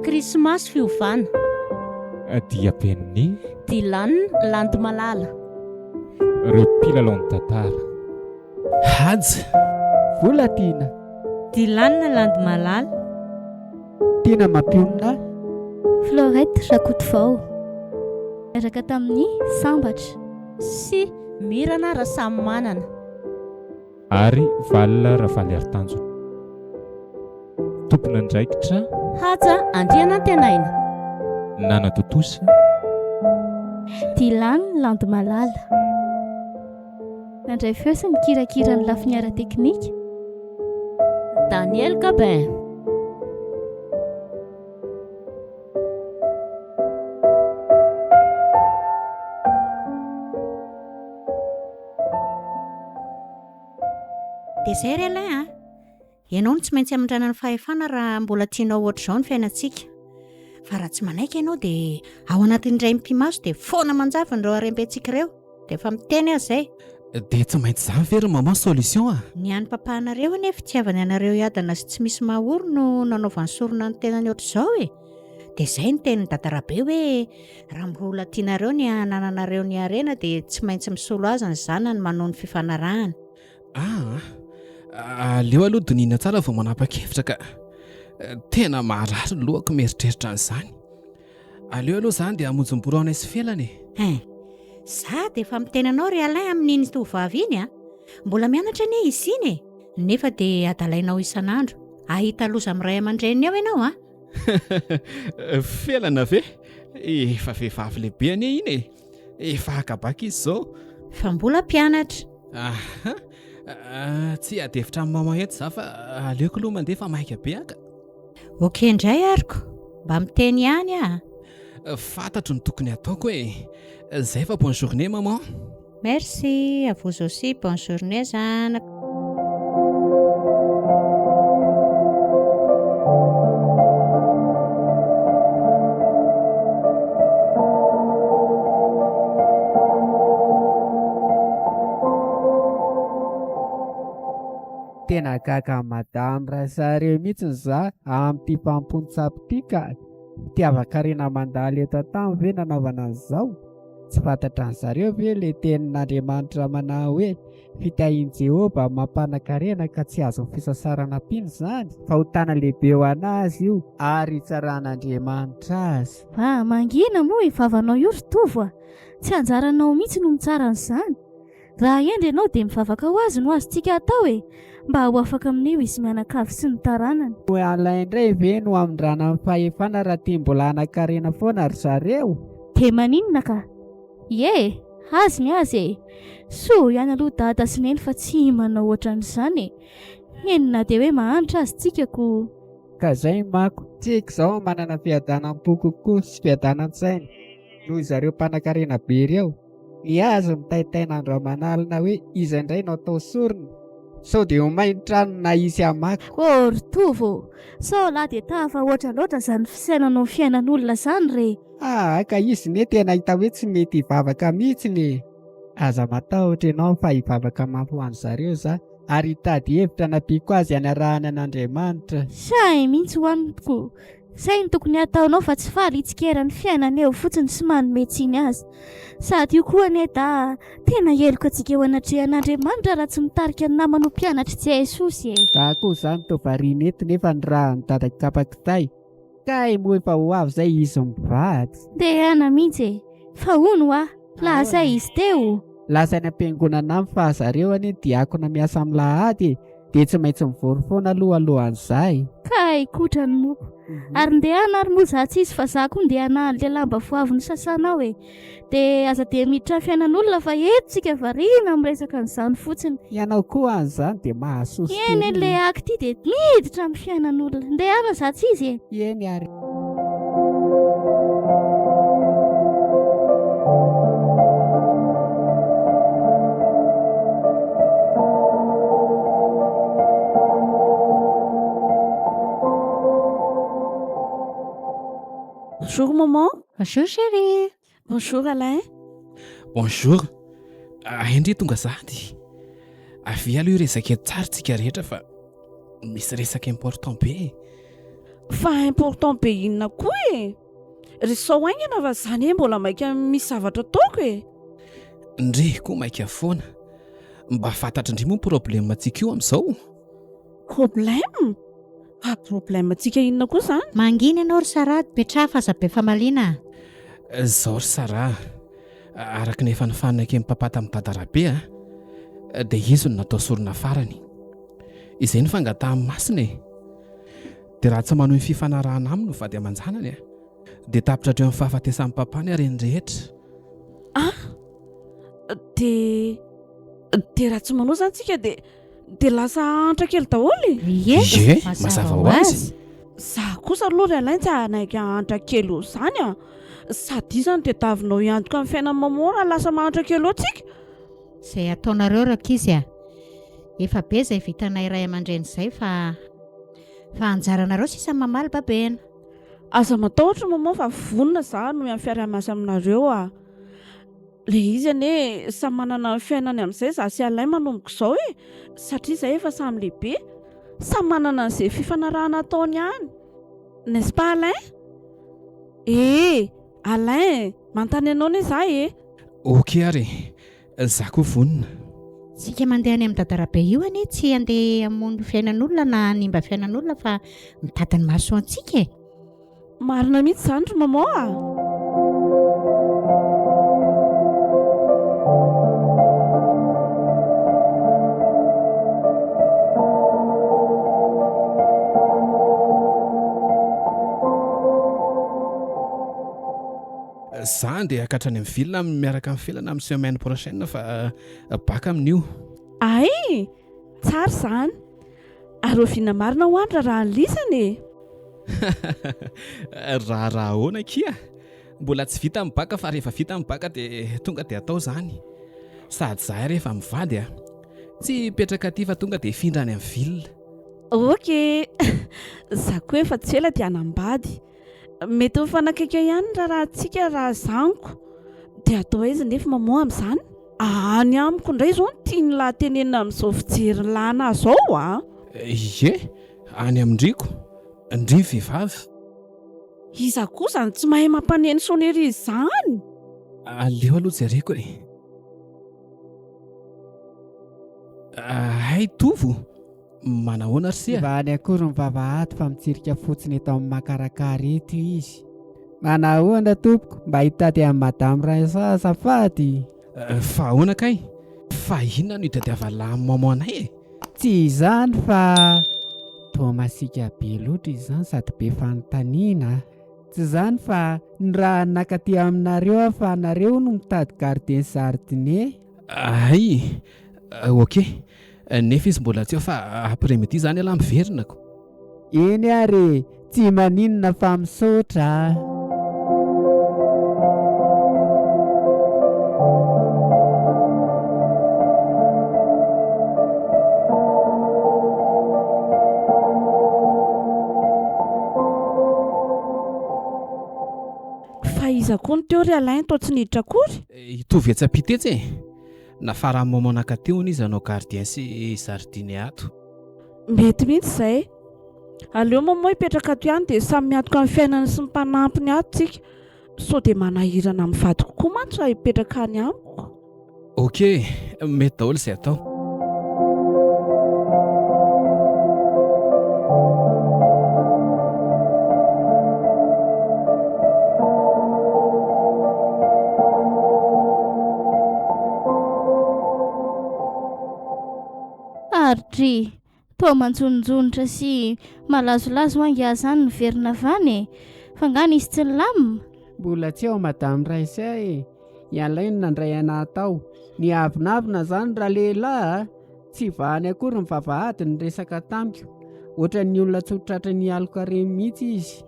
Krismasy Fiovana. Dia peniny Dilanina landy malala. Ireo mpilalao tantara. Haja volatiana. Dilanina landy malala. Tena mampionina. Florette rakoto vao. Miaraka tamin'ny sambatra. Sy mirana raha samy manana. Ary valina Ravalomanana tanjo. Tompona andraikitra. Haja andriana tenaina. Nana totosa. Dilanina landy malala. Nandray feo sy mikirakira ny lafiniara teknika. Daniel Gabin. Dia izay ry alay ianao no tsy maintsy amindrana ny fahefana raha mbola tianao ohatr'izao ny fiainantsika. Fa raha tsy manaiky ianao dia ao anatin'indray mpimaso dia foana manjavany ireo arembentsika ireo dia efa miteny azy izay. Dia tsy maintsy izany very maman solution Ny anim-papahanareo anefa fitiavany anareo iadana sy tsy misy mahaoro no nanaovany sorona ny tenany ohatr'izao e. Dia izay ny tenin'ny dadarabe hoe raha mbola tianareo ny hanananareo ny harena dia tsy maintsy misolo azy ny zanany manao ny fifanarahana. Aleo aloha donina tsara vao manapa-kevitra ka tena maharary lohako mieritreritra an'izany. Aleo aloha izany dia hamonjom-borona sy felany. Za dia efa miteny anao ry alay amin'iny tovavy iny mbola mianatra anie izy iny e. Nefa dia adalainao isan'andro. Ahita loza amin'ray aman-dreny ao ianao Felana ve? Efa vehivavy lehibe anie iny e. Efa akabaka izy izao. Fa mbola mpianatra. Tsy adefitra amin'ny mama eto za fa aleoko aloha mandeha fa maika be aka. Ok indray ariko. Mba miteny ihany Fantatro ny tokony ataoko e. Zay fa bonne journée maman. Merci, à vous aussi, bonne journée zanako. Tena gaga madame rasareo mihitsy za amin'ity mpampontsapo ity ka tiavakarena mandalo eto an-tany ve nanaovana an'izao? Tsy fantatra an'zareo ve le tenin'Andriamanitra manao hoe fitahian Jehova mampanakarena ka tsy azo fisasarana piny izany fa ho tana lehibe ho anazy io ary hitsaran'Andriamanitra azy. Mangina moa ivavanao io ritovo tsy anjaranao mihitsy no mitsara an'izany. Raha endry ianao dia mivavaka ho azy no azontsika atao mba ho afaka amin'io izy mianakavy sy ny taranany. Alaindray ve no amindrana amin'ny fahefana raha tia mbola hanakarena foana ry zareo? Dia maninona ka? Azy ny azy so ihany aloha dada sy neny fa tsy manao ohatran'izany enina dia hoe mahantra azy tsikako. Ka izay mako, tsika izao manana fiadanam-po kokoa sy fiadanan-tsaina noho zareo mpanakarena be ireo. Ny azo mitaitaina andro amanalina hoe iza indray no atao sorona sao dia homainitrano na isy amako. Ritovo sao lahy dia tafa ohatra loatra izany fisainanao fiainan'olona izany re. Ka izy ne tena hita hoe tsy mety hivavaka mihitsy ny aza matahotra ianao fa hivavaka mafy ho an'zareo za ary hitady hevitra napiako azy anarahany an'Andriamanitra. Say mihitsy ho aniko izay ny tokony ataonao fa tsy faly hitsikeran'ny fiainana eo fotsiny sy manometsiny azy. Sady io koa da tena heloka antsika eo anatrehan'Andriamanitra raha tsy mitarika ny namano mpianatra tsy Jesosy Da koa izany tovariana eto nefa ny raha ny dadakapakitay kay moa efa ho avy izay izy mivady. Dia ana mihitsy fa hono lasa izy teo. Lasainy am-piangonana amin'ny fa zareo anie diakona miasa amin'ny lahady dia tsy maintsy mivory foana alohan'izay. Kay kotra ny moko. Ary ndehana ary moa za tsy izy fa za koa ndehana le lamba voavy ny sasanao dia aza dia miditra fiainan'olona fa eto tsika variana miresaka an'izany fotsiny. Ianao koa an'izany dia mahasoso eny le akty dia miditra amin'ny fiainan'olona ndehana za tsy izy eny ary. Bonjour maman. Bonjour chérie. Bonjour Alain. Bonjour. Indry tonga zady. Avy aloha io resaka tsara tsika rehetra fa misy resaka important be. Fa important be inona koa e? Ry sao aingana fa zany mbola maika misy zavatra ataoko e. Ndry koa maika foana. Mba fantatra indry moa problemantsika io amin'izao. Problème? Problemantsika inona koa zany? Mangina ianao ry Sarady, petrafa aza be famaliana. Zao ry Sara, araka ny efa nifanina mpampata amin'ny dadarabe dia izy no natao sorona farany. Izay ny fangatahan'ny masina e. Dia raha tsy manohy ny fifanarahana aminy no vady aman-janany dia tapitra hatreo amin'ny fahafatesan'ny papany areny rehetra. Dia raha tsy manao zany tsika dia lasa antra kely daholo. Ie, mazava ho azy. Za kosa aloha ry alain tsy hanaiky antra kely ho zany sady izany dia davinao iantoka amin'ny fiainan'ny mamora lasa mahantra kely tsika. Izay ataonareo rakizy efa be izay vitanay iray aman-dreny izay fa anjaranareo sisa mamaly babena. Aza matahotra mama fa vonona za no amin'ny fiaraha-miasa aminareo le izy ane samy manana ny fiainany amin'izay za sy alain manomboka izao satria izay efa samy lehibe samy manana an'izay fifanarahana ataony ihany, n'est-ce pas Alain? Alain, mantany anao ne za Ok ary, za koa vonona. Tsika mandeha any amin'ny dadarabe io anie tsy handeha hamono fiainan'olona na hanimba fiainan'olona fa mitady ny maso antsika Marina mihitsy zany ry mama Za dia akatrany amin'ny vilona miaraka amin'ny filana amin'ny semaine prochaine fa baka amin'io. Ay, tsara zany. Ary oviana marina ho andra raha lisany Raha ahoana kia? Mbola tsy vita amin'ny baka fa rehefa vita amin'ny baka dia tonga dia atao zany. Sady za rehefa mivady tsy petraka aty fa tonga dia findrany amin'ny vilona. Ok, za koa efa tsy ela dia hanambady. Mety ho fanakaiky ihany raha tsika raha zaniko dia atao aiza nefa mamoa amin'izany? Any amiko indray izao no tia ny lahatenenina amin'izao fijery lana zao Ie, any amindriko, indry vehivavy. Iza koa zany tsy mahay mampaneny sonnerie izany? Aleo aloha jereko Hay tovo, manahoana ry sia? Mba any akory mivavahady fa mitsirika fotsiny eto amin'ny makarakara eto izy. Manahoana tompoko, mba hitady amin'ny madame Raisa azafady. Fa ahoana kay? Fa inona no hitadiavana amin'ny mamanay Tsy izany fa toa masika be loatra izany sady be fanontaniana. Tsy izany fa ny raha nakaty aminareo fa nareo no mitady gardien jardinier. Ay, ok. Nefa izy mbola tsy eo fa après-midi zany ala miverinako. Eny ary, tsy maninona fa misaotra. Fa iza koa ny teo ry Alain toa tsy niditra akory? Hitovy etsapitetsy nafarany mamanaka teo izy anao gardien sy jardinier ato. Mety mihitsy izay. Aleo mamoa hipetraka ato ihany dia samy miatoka amin'ny fiainany sy ny mpanampiny ato tsika. Sao dia manahirana amin'ny vady kokoa mantsy raha hipetraka any amiko. Ok, mety daholo izay atao. Andry, toa manjononjonitra sy malazolazo angia zany ny verina vany fa ngany izy tsy lamina. Mbola tsy ao madame Raisa Ialainy nandray anatao. Ny avinavina zany raha lehilahy tsy vahany akory ny vavahady ny resaka tamiko. Ohatra ny olona tsotratra ny aloka reny mihitsy izy.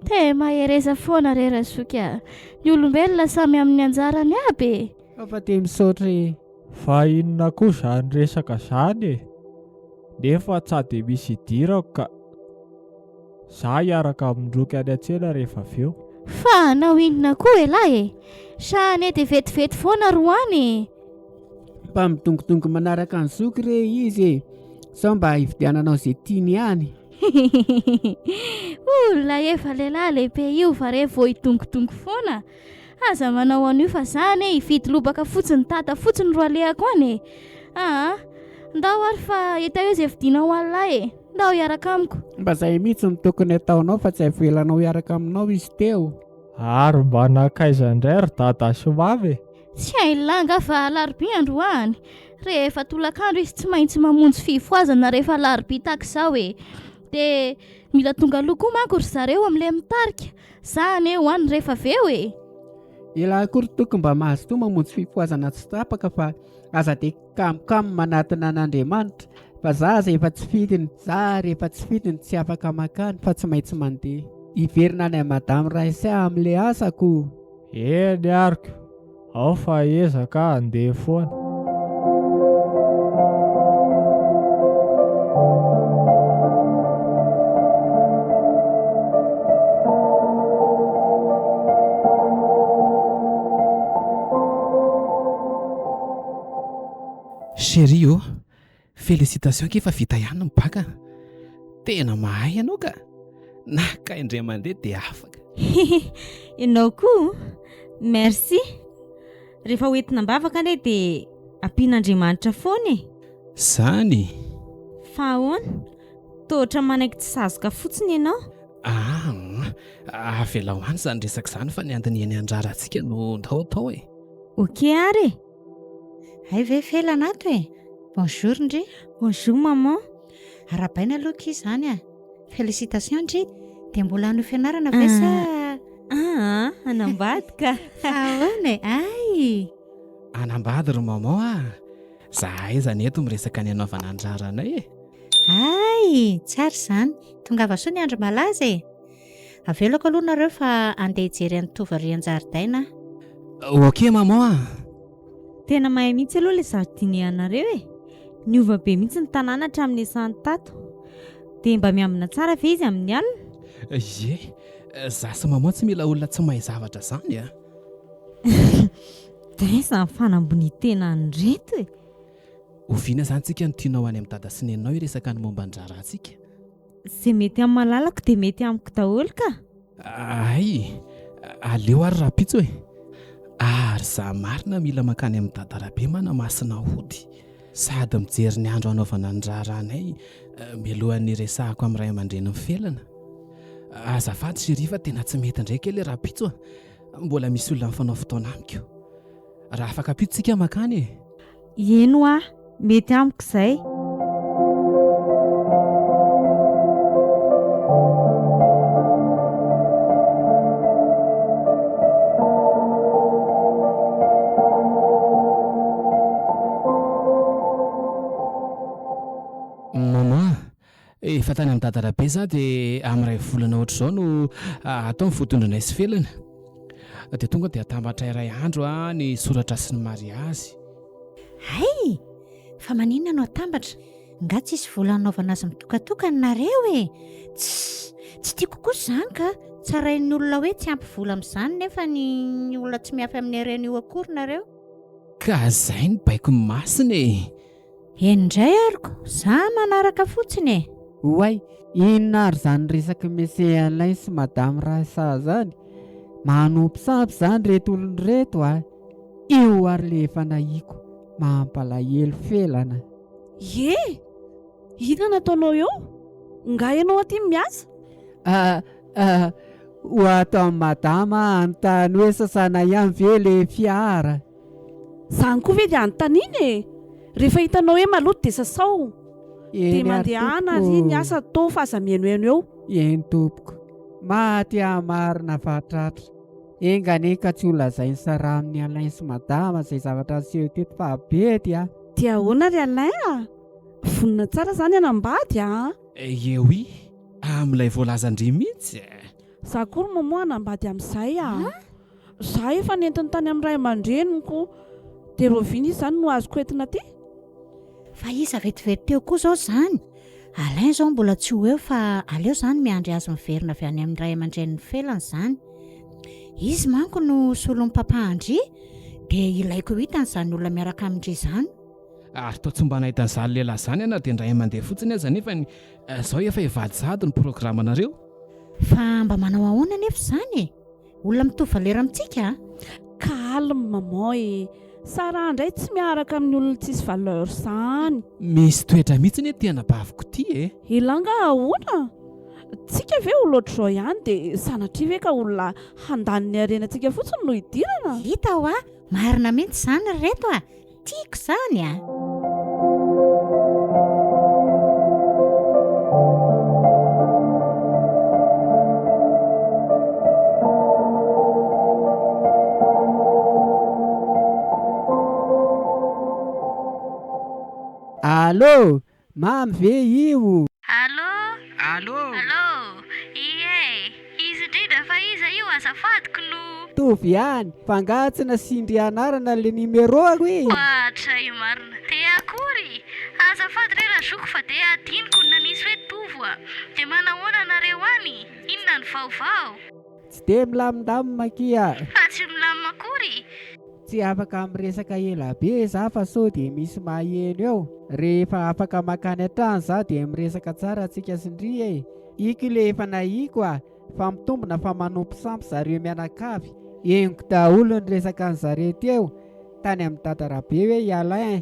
Te mahereza foana rerasoka. Ny olombelona samy amin'ny anjarany aby. Fa te misaotra Fa inona koa zany resaka zany nefa tsy misy idirako ka za hiaraka amindroky any an-tsena rehefa avy eo. Fa nao inona koa lahy Sane dia vetivety foana roany. Mba midongodongo manaraka ny zoky re izy sao mba hividiananao izay tiany ihany. Olona efa lehilahy lehibe io fa re vao hidongodongo foana. Aza manao an'io fa zany hividy lobaka fotsiny tata fotsiny ro alehako any. Ndao ary fa hita hoe izay vidinao an'lahy. Ndao hiaraka amiko. Mba izay mihitsy ny tokony ataonao fa tsy avelanao hiaraka aminao izy teo. Ary mba nakaiza indray ry dada sy vavy. Tsy hailanga fa alarobia androany. Rehefa tolakandro izy tsy maintsy mamonjy fifoazana rehefa alarobia tahaka izao e. Dia mila tonga loha koa manko ry zareo amin'ilay mitarika. Zany ho any rehefa aveo e. Ilay akory tokony mba mahazo toa mamonjy fifoazana tsy tapaka fa aza dia kamokamo manatina an'Andriamanitra. Fa za efa tsy fidiny, za rehefa tsy fidiny tsy afaka makany fa tsy maintsy mandeha. Hiverina any madame Raisy amin'ilay asako. Eny ariko, ao fa ezaka andeha foana. Chérie, félicitations ke fa vita ihany ny baka. Tena mahay ianao ka. Naka indray mandeha dia afaka. Ianao koa? Merci. Rehefa hoentina mbavaka ane dia ampian'Andriamanitra foana e. Zany. Fa ahoana? Tohatra manaiky tsy sazoka fotsiny ianao? Avela ho any izany resaka izany fa ny andiny eny andrarantsika no tao e. Ok ary. Hay ve felana ato e. Bonjour Andry. Bonjour maman. Arabaina aloha izany a. Félicitations Andry. Dia mbola hanao fianarana ve sa? Anambadika. Ahoana e? Ay. Anambady ry maman Zahay zany eto miresaka ny anaovana andraranay e. Ay, tsara izany. Tonga vasoa ny andro malaza e. Avelako aloha nareo fa andeha hijery ny tovarian-jaridaina. Ok maman. Tena mahay mihitsy aloha ilay zaridianareo e. Niova be mihitsy ny tanàna hatramin'ny isan'ny tato. Dia mba miambina tsara ve izy amin'ny alina? Ye, za sy maman tsy mila olona tsy mahay zavatra zany a. Dia izany fanambonitena andreto e. Oviana zany tsika no tianao any amin'ny dada sy neninao iresaka ny momba andrarantsika. Izay mety amin'ny malalako dia mety amiko daholo ka. Ay, aleo ary rapitso e. Ary za marina mila makany amin'ny dada rabe manamasina hody. Sady mijery ny andro anaovana andraranay mialohan'ny resahako amin'ny ray aman-dreny ny felana. Azafady chérie fa tena tsy mety ndraiky ilay rapitso. Mbola misy olona mifanao fotoana amiko. Raha afaka apitsika makany e. Eno mety amiko izay. Mama, efa tany amin'ny dadarabe za dia amin'ny ray volana ohatr'izao no atao ny fotondronay sy felana. Dia tonga dia atambatra iray andro ny soratra sy ny mariazy. Hay, fa maninona no atambatra? Nga tsy isy vola anaovana azy mitokatokana nareo e. Tsy tiako koa izany ka. Tsarain'ny olona hoe tsy ampy vola amin'izany nefa ny olona tsy miafy amin'ny harena io akory nareo. Ka izay ny baiko ny masina e. Indray ariko, za manaraka fotsiny e. Oay, inona ary zany resaka mesehanay sy madame Rasa zany? Manompo sampy zany reto olon-reto io ary le efa nahiko mampalahelo felana. Ye, ina nataonao eo? Nga ianao aty miasa? Ho atao amin'ny madama anontany hoe sasana ihany ve le fiara. Zany koa ve dia anontaniana e. Rehefa hitanao hoe maloto dia sasao. Dia mandehana ry ny asa tao fa aza mienoeno eo. Eny tompoko, maty marina fatratra. Engane ka tsy olazainy sara amin'ny Alain sy madama izay zavatra aseho teto fa bety Dia ahoana ry Alain vonina tsara zany anambady Ewi, amin'ilay voalazan-dry mihitsy. Za koa ry maman anambady amin'izay Za efa nentiny tany amin'ny ray aman-dreniko. Dia rovina izy zany no azoko entina ty. Fa iza vetivety teo koa zao zany. Alain zao mbola tsy ho eo fa aleo zany miandry azy miverina avy any amin'ny ray aman-dreniny felana zany. Izy manko no solon'ny papa Andry dia ilaiko hitan'izany olona miaraka amindry izany. Ary toa tsy mba nahitan'izany lehilahy izany ianao dia indray mandeha fotsiny aza nefa izao efa hivadizady ny programanareo. Fa mba manao ahoana nefa izany olona mitovy valera amintsika. Calme maman Sara indray tsy miaraka amin'ny olona tsisy valeur izany. Misy toetra mihitsy ny tena baviko ty Ilanga ahoana? Tsika ve oloatra izao ihany dia sanatria ve ka olona handaniny arenantsika fotsiny no hidirana? Hita ho marina mihitsy izany reto tiako izany Allô, mamy ve io? Allô? Izy indrindra fa iza io azafadiko no. Tovy ihany, fangatsina sindry anarana le numéroako Ohatra marina. Dia akory? Azafady re Rajoko fa dia adiniko nanisy hoe tovo dia manahoana nareo any? Inona ny vaovao? Tsy dia milamindamina kia. Fa tsy milamina akory? Tsy afaka miresaka ela be za fa sao dia misy maheno eo. Rehefa afaka makany an-trano za dia miresaka tsara antsika sindry Iky le efa nahiko fa mitombona fa manompo sampy zareo mianakavy. Henoko daholo ny resaka ny zareo teo tany amin'ny Tantara be hoe Alain.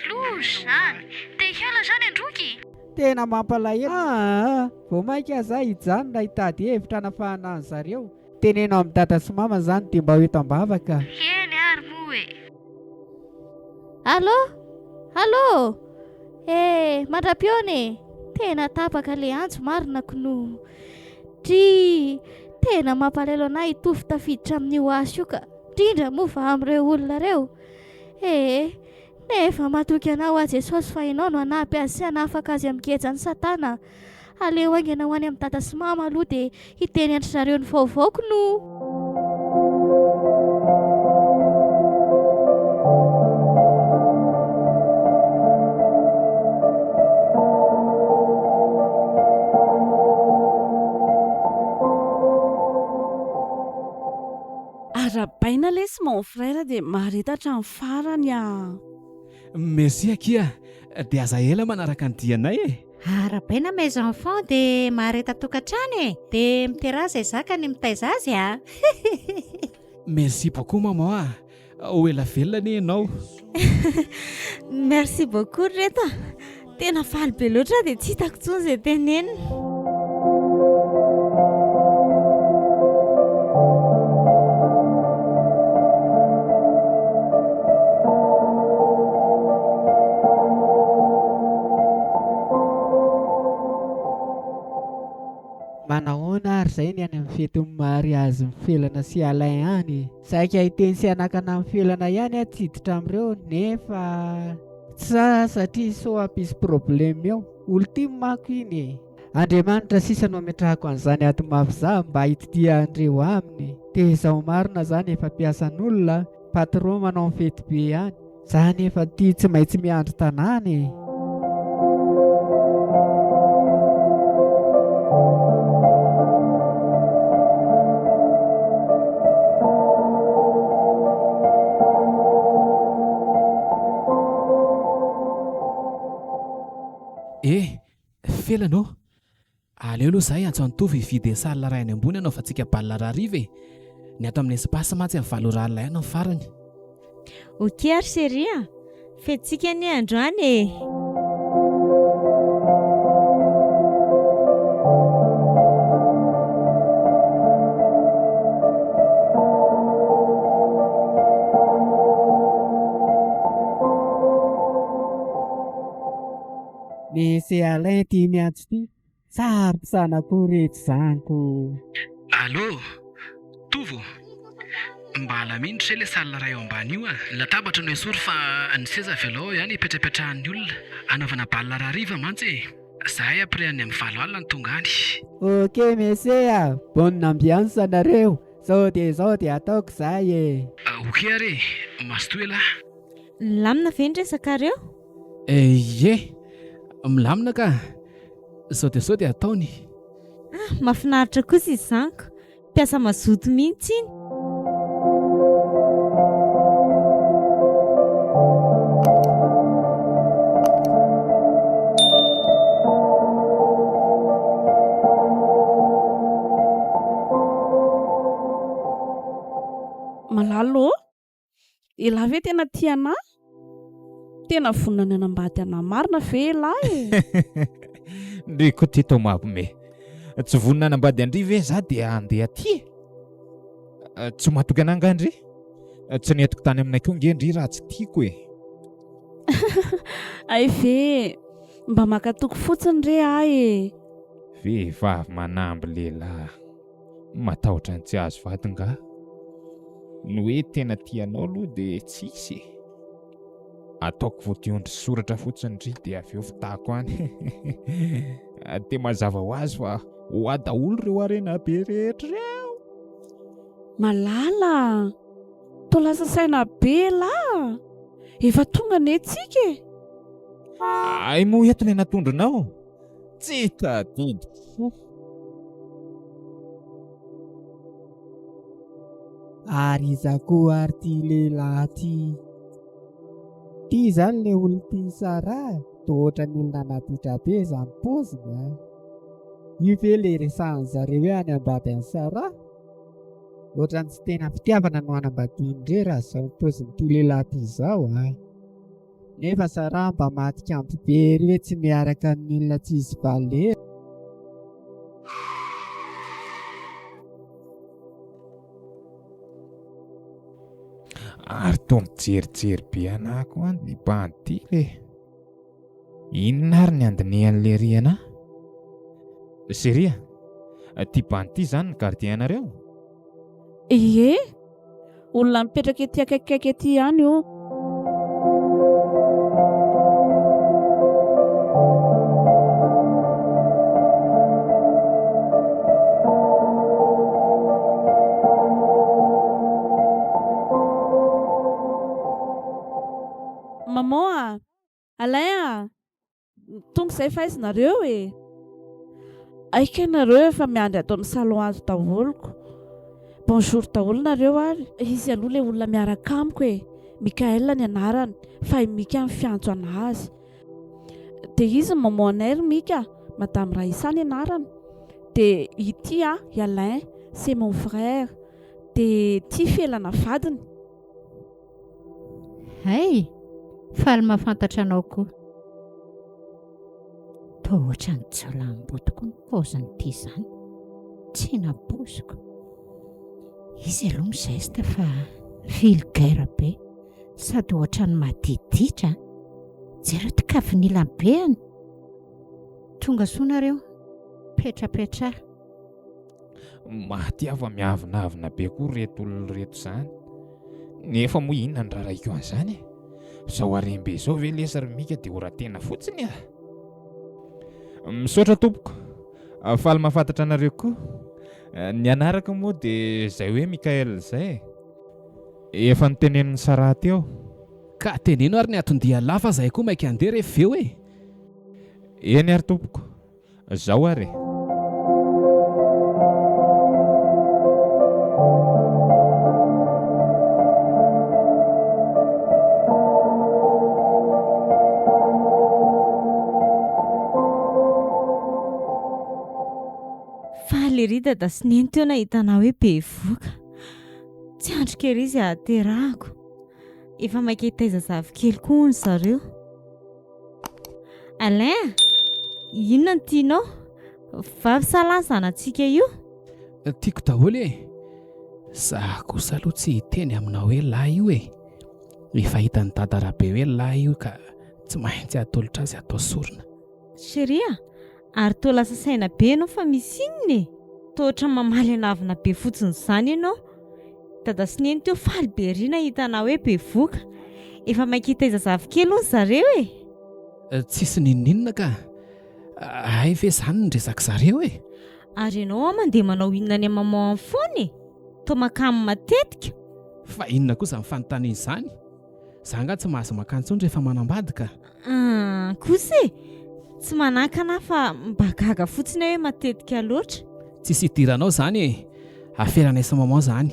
Loza zany. Dia hiala zany androky? Tena mampalahelo. Vao mainka za hijanona hitady hevitra hanafahana an zareo. Tenenao amin'ny dada sy mama zany dia mba ho eto ambavaka. Eny ary moa Allô? Mandra-pione. Tena tapaka le anjo marinako no. Tena mampalelo anahy hitovy tafiditra amin'io asy io ka. Indrindra moa fa amin'ireo olona reo. Nefa matoky anao Jesosy fa ianao no anampy azy sy hanafaka azy amin'ny kejany Satana. Aleo aingana ho any amin'ny dada sy mama aloha dia hiteny andry zareo ny vaovaoko no. Arabaina lesy mon frère dia maharitatra ny farany Merci akia, dia aza ela manaraka ny dianay Arabaina mes enfants dia mahareta tokantrano dia miteraha izay zaka ny mitaiza azy Merci beaucoup maman ho ela velona ne ianao. Merci beaucoup reto tena faly be loatra dia tsy hitako intsony izay tenenina. Manahoana ary izay ny any amin'ny fetin'ny mariazy mifelana sy Alain any. Saika hiteny sy anakana mifelana ihany tsiditra amin'ireo nefa satria so ampisy problème eo. Ultime manko iny Andriamanitra sisa no ametrahako an'izany ato mavy mba hitidihandreo aminy. Dia izao marina zany efa piasan'olona patron manao fety be any. Zany efa tia tsy maintsy miandry tanàna Felanao. Aleo aloha zahay antso antovy hividy salina ray any ambony anao fa tsika balina rariva ny ato amin'ny espace mantsy amin'ny valoralina ihany amin'ny farany. Ok ary chérie fetintsika ny androany Misy Alain tia miantso ty. Saropisana reto zaniko. Allô, Tovo. Mba alamindra ilay salina ray ao ambany io latabatra no esory fa ny seza velao ihany ipetrapetrahan'ny olona. Anaovana balina rariva mantsy zahay après any amin'ny valo alina ny tonga any. Ok monsieur, bonne ambiance anareo. Zao dia ataoko zahay Ok ary, mastoela. Lamina ve ny resakareo? Milamina ka. Sao dia ataony. Mahafinaritra kosa izy zaniko. mampiasa mazoto mihitsy iny. Malalo, ila ve tena tiana? Tena vonana anambady ana marina ve lahy? Ndry ko ty tao mampime. Tsy vonina anambady Andry ve za dia andeha aty? Tsy matoky ananga Andry? Tsy netiko tany aminay koa nge Andry raha tsy tiako e. Ay ve, mba makatoko fotsiny re ahy e. Vehivavy manamby lehilahy. Matahotra ny tsy azo vady nga. No hoe tena tianao aloha dia tsisy. Ataoko voationdry soratra fotsiny ry dia avy eo fitako any. Te mazava ho azy fa ho adaolo ireo arena be rehetra ireo. Malala, to lasa saina be la. Efa tonga ne tsika e. Ay mo eto ilay natondronao? Tsy tadidiko. Ary izako ary ty lehilahy ty zany le olona tia Sara, toa ohatran'ny olona natitra be izany poziny. Io ve le resahany zareo hoe any ambady any Sara? Ohatran'ny tsy tena fitiavana no anambadiany raha izao pozin'ity lehilahy ty izao. Nefa Sara mba matika ampy be ry hoe tsy miaraka amin'ny olona tsisy valera. Ary toa mijerijery be anako any ny banty le. Inona ary ny andinehan'le riana? Seria, ty banty zany ny gardianareo? Ie, olona mipetraka ety akaikikaiky ety ihany io. Maman, Alain, tonga izay faizinareo e. Aika ianareo efa miandry ato amin'ny salon azo daholoko. Bonjour daholo nareo ary. Izy aloha ilay olona miaraka amiko e. Mikaela ny anarany, fa i Mika ny fiantso anazy. Dia izy maman anay ry Mika, Madame Raissa ny anarany. Dia ity i Alain, c'est mon frère. Dia ty felana vadiny. Hay, faly mahafantatra anao koa. Toa ohatran'ny tsolamboto koa ny paozin'ity izany. Tsy napoziko. Izy aloha mizesta fa vulgaire be, sady ohatran'ny madiditra. Jereo ty kavinila beany. Tonga sonareo, petrapetra. Mahatiava miavinavina be koa reto olona reto izany. Nefa moa inona ny raraiko an'izany? Zao arembe izao ve lesa ry Mika dia oratena fotsiny a? Misaotra tompoko, faly mahafantatra anareo koa. Ny anarako moa dia izay hoe Mikael izay. Efa niteneniny Sara teo. Ka teneno ary ny atondia lafa zay koa maika andeha rehefa eo e. Eny ary tompoko, zao ary. Ry dada sy neny teo nahitana hoe be voka. Tsy andrika ery izy aterahako. Efa maika hitaiza zavikely koa ny zareo. Alain, inona ny tianao? Vavy salazana antsika io? Tiako daholo e. Za kosa aloha tsy hiteny aminao hoe lahy io e. Efa hitany dadara be hoe lahy io ka tsy maintsy atolotra azy atao sorona. Sheria, ary toa lasa saina be ianao fa misy inona e? Toa mamaly anavina be fotsiny izany ianao. Dada sy neny teo faly be ry nahitana hoe be voka. Efa maika hitaiza zavikely hono zareo e. Tsisy ninona ka. Ay ve izany ny resaka zareo e. Ary ianao mandeha manao inona ny maman amin'ny foany e. Toa makamy matetika. Fa inona kosa ny fanontaniana izany? Za nga tsy mahazo makantsony rehefa manambadika. Kosa e, tsy manakana fa mba gaga fotsiny hoe matetika loatra. Tsisy idiranao izany e. aferana isa maman zany.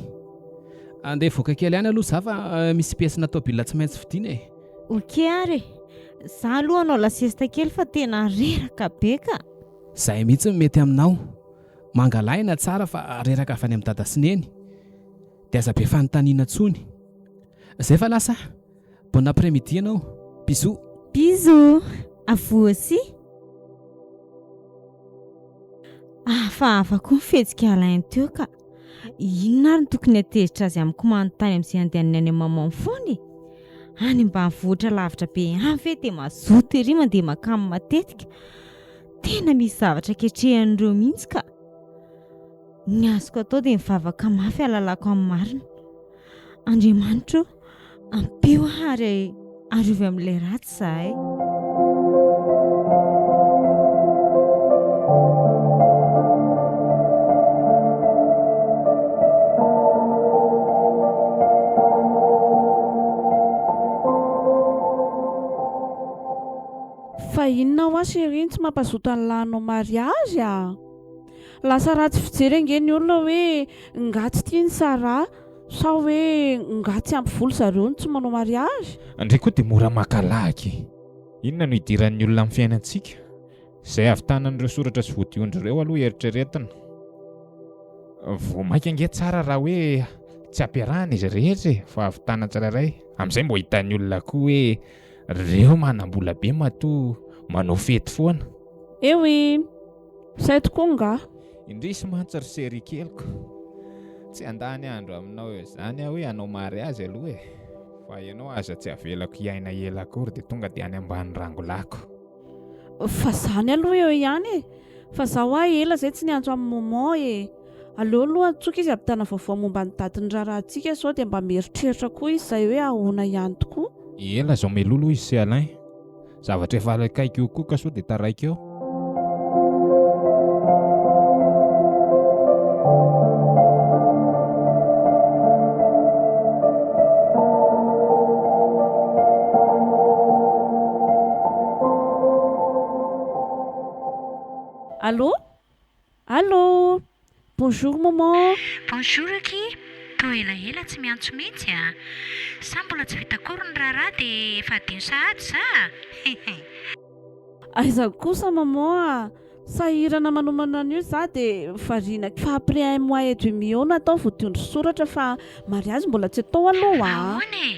Andeha voaka kely ihany aloha za fa misy pièce natao bilina tsy maintsy vidiana e. Okey ary. Za aloha anao lasesta kely fa tena reraka be ka. Zahay mihitsy mety aminao. Mangalahina tsara fa reraka avy any amin'ny dada sy neny. Dia aza be fanontaniana tsony. Zay fa lasa. Bon après-midi ianao. Bisous. Bisous. À vous aussi. Fa afaka mifetsika alainy teo ka. Inona ary tokony atezitra azy amiko manontany amin'izay andehanany any maman foana. Any mba mivoatra lavitra be any ve dia mazoto ery mandeha makamy matetika. Tena misy zavatra ketrehan'ireo mihitsy ka. Ny azoko atao dia mivavaka mafy alalako amin'ny marina. Andriamanitra ampio ary ariovy amin'ilay ratsy izahay. Fa inona ho azy ireny tsy mampazoto an'lanao mariazy a? Lasa ratsy fijery ange ny olona hoe ngatsy tiany Sara sa hoe ngatsy ampy volo zareo ny tsy manao mariazy? Andray koa dia mora makalaky. Inona no idiran'ny olona amin'ny fiainantsika? Izay avy tanan'ireo soratra sy voadiondry ireo aloha eritreretana. Vao maika ange tsara raha hoe tsy ampiarahana izy rehetra fa avy tanan tsirairay. Amin'izay mbo hitan'ny olona koa hoe ireo manam-bola be matoa manao fety foana. Ewi, izay tokoa nga. Indrisy mantsy ry sery keliko. Tsy andany andro aminao eo izany aho hoe hanao mariazy aloha e. Fa ianao aza tsy avelako iaina ela akory dia tonga dia any ambany rangolako. Fa zany aloha eo ihany e. Fa zaho ahy ela izay tsy niantso amin'ny maman e. Aleo aloha tsoka izy ampitana vaovao momba ny dadiny rarantsika sao dia mba mieritreritra koa izy izay hoe ahoana ihany tokoa. Ela zao melolo izy sy alain. Zavatra efa alakaiko eo koa ka sao dia taraika eo. Allô? Allô? Bonjour maman. Bonjour Aki. Toa ela tsy miantso mihitsy a. Sa mbola tsy vita akory ny raharaha dia efa adino sahady sa? Aiza kosa maman a. Sahirana manomana an'io za dia variana fa après un mois et demi eo natao voadiondry soratra fa mariazy mbola tsy atao aloha a. Ahoana e?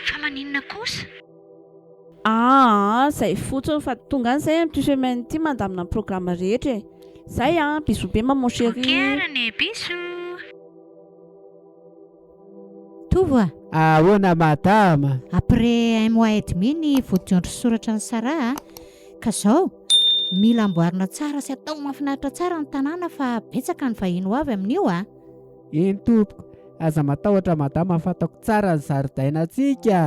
Fa maninona kosa? Zay fotsiny fa tonga an'izay amin'ity semaine ity mandamina ny programme rehetra e. Zay a, bisous be maman chérie. Ok arany, bisous. Tovo a? Ahoana madama? Après un mois et demi ny voadiondry soratra ny Sara ka zao mila amboarina tsara sy atao mahafinaritra tsara ny tanàna fa betsaka ny vahiny ho avy amin'io a. Iny tompoko, aza matahotra madama fatako tsara ny zaridainantsika.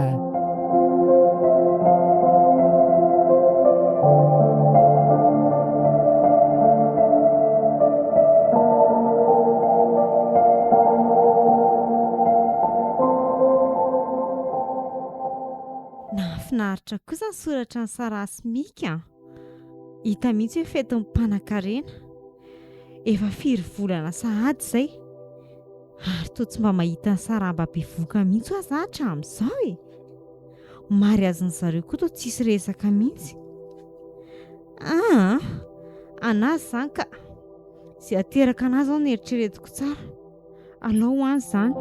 Nahafinaritra kosa ny soratra ny Sara sy Mika. Hita mihitsy hoe fetin'ny mpanankarena. Efa firy volana sahady izay. Ary toa tsy mba mahita ny Sara mba bevoka mihitsy aza hatramin'izao e. Mariazy ny zareo koa toa tsisy resaka mihitsy. Anazy izany ka. Izay ateraka anazy aho ny eritreretiko tsara. Alao ho any izany.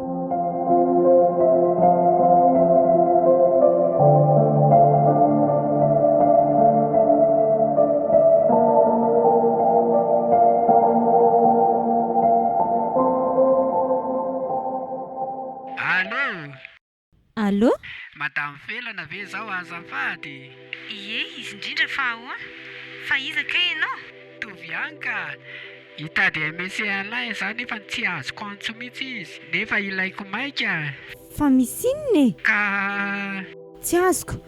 Allô? Madame Felana ve zao azafady? Ie, izy indrindra fa ahoana? Fa iza ka ianao? Tovianka, hitady MS Alain izany nefa tsy azoko antso mihitsy izy, nefa ilaiko maika. Fa misy inona e? Ka Tsy azoko.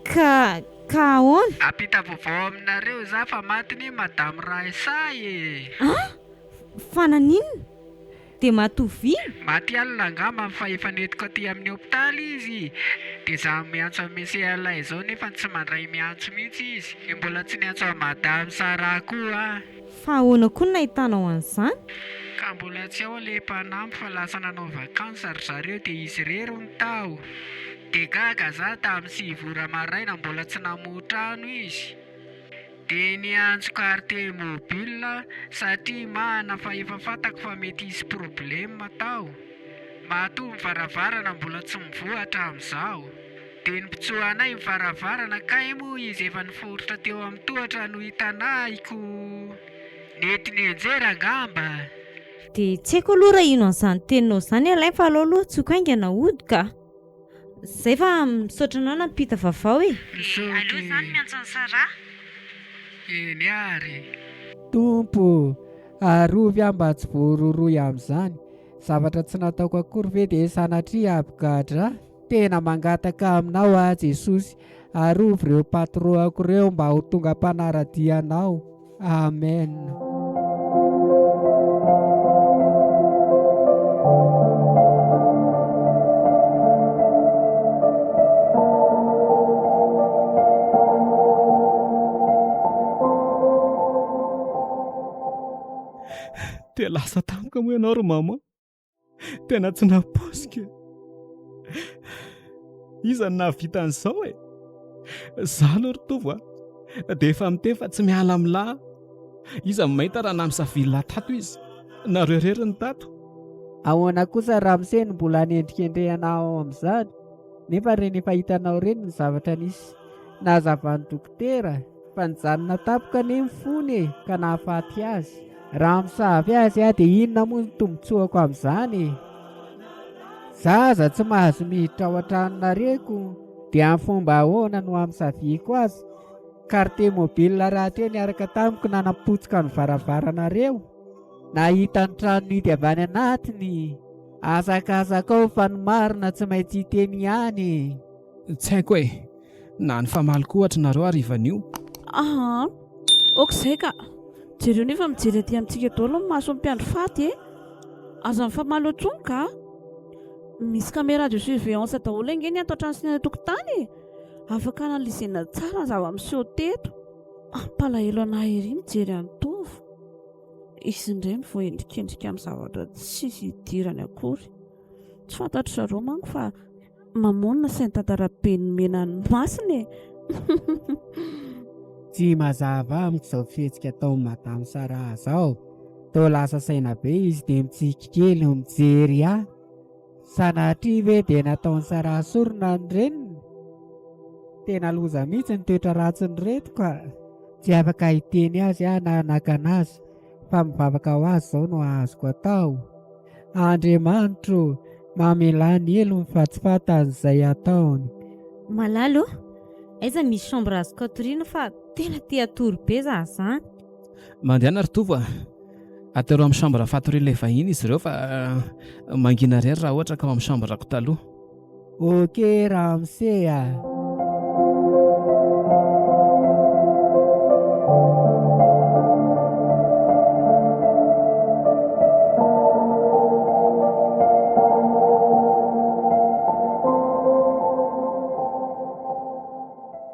Ka ahoana? apita vaovao aminareo za fa matiny Madame Raisa e. Fa naninona? Dia matovina? Maty alina angamba fa efa netiko aty amin'ny hopitaly izy. Dia za miantso MS Alain izao nefa tsy mandray miantso mihitsy izy. Mbola tsy niantso a Madame Sara koa. Fa ahoana koa no nahitanao an'izany? Ka Sa mbola tsy ao ilay mpanampy fa lasa nanao vakansa ry zareo dia izy rery ny tao. Dia gaga za tamin'ny 7 ora maraina mbola tsy namotrano izy. Dia niantso carte mobile satria mahana fa efa fantako fa mety hisy problème tao. Matoa ny varavarana mbola tsy mivoatra amin'izao. Dia nipitsohanay ny varavarana kay moa izy efa niforitra teo amin'ny tohatra no hitanayko. Nety nianjera angamba. Dia tsy haiko aloha raha ino an'izany teninao izany alay fa aleo aloha tsoko aingana hody ka. Izay fa misaotra anao nampita vaovao e. Aleo izany miantso ny Sara. Eny ary. Tompo, arovy aho mba tsy voaroroy amin'izany. Zavatra tsy nataoko akory ve dia sanatria abokatra. Tena mangataka aminao ah Jesosy. Arovy ireo patroako ireo mba ho tonga mpanaradianao. Amen. Dia lasa tampoka moa ianao ry mama. Tena tsy naposika. Iza ny nahavita an'izao e. Za aloha ry tovo dia efa miteny fa tsy miala amin'lahy. Iza mahita raha namisavily tato izy. Nareo rery ny tato. Ahoana kosa Ramsey mbola nendrikendrehanao amin'izany. Nefa rehefa hitanao reny ny zavatra nisy. Nahazavan'ny dokotera fa nijanona tapoka ny mifony ka nahafaty azy. Raha misavy azy dia inona moa ny tombotsoako amin'izany? Zaza tsy mahazo miditra ao an-tranonareko dia amin'ny fomba ahoana no amisaviko azy? Carte mobile raha teo niaraka tamiko nanapotsika ny varavaranareo. Nahita ny trano hidy avy any anatiny. Azakazaka ao fa ny marina tsy maintsy hiteny ihany. Tsy haiko e. Na ny famaliko ohatra nareo arivan'io. Okizay ka. Jereo nefa mijery aty amintsika daholo ny maso mpiandro faty e. Aza mifamalo antsony ka. Misy caméra de surveillance daholo engeny ny ato an-trano tokotany. Afaka analizena tsara ny zava-miseho teto. Palahelo anahy ery mijery an'tovy. Izy indray mivoendrikendrika amin'ny zavatra tsy hidirany akory. Tsy fantatro zareo manko fa mamonina sain'ny tantara-be ny mena ny masiny e. Tsy mazava amiko izao fihetsika tao madamo Sara izao. Toa lasa saina be izy dia mitsiky kely mijery ahy. Sanatria ve dia nataon'ny Sara sorona ny reniny? Tena loza mihitsy ny toetra ratsiny reto ka. Tsy afaka hiteny azy aho na nakana azy. Fa mivavaka ho azy izao no azoko atao. Andriamanitro, mamelany elo mifatsifatan'izay ataony. Malalo, aiza misy chambre azoko atoriana fa tena tia atory be za izany. Mandehana ry tovo atero amin'ny chambre fatoriana ilay vahiny izy ireo fa mangina rery raha ohatra ka ao amin'ny chambre-ako taloha. Ok Ramsey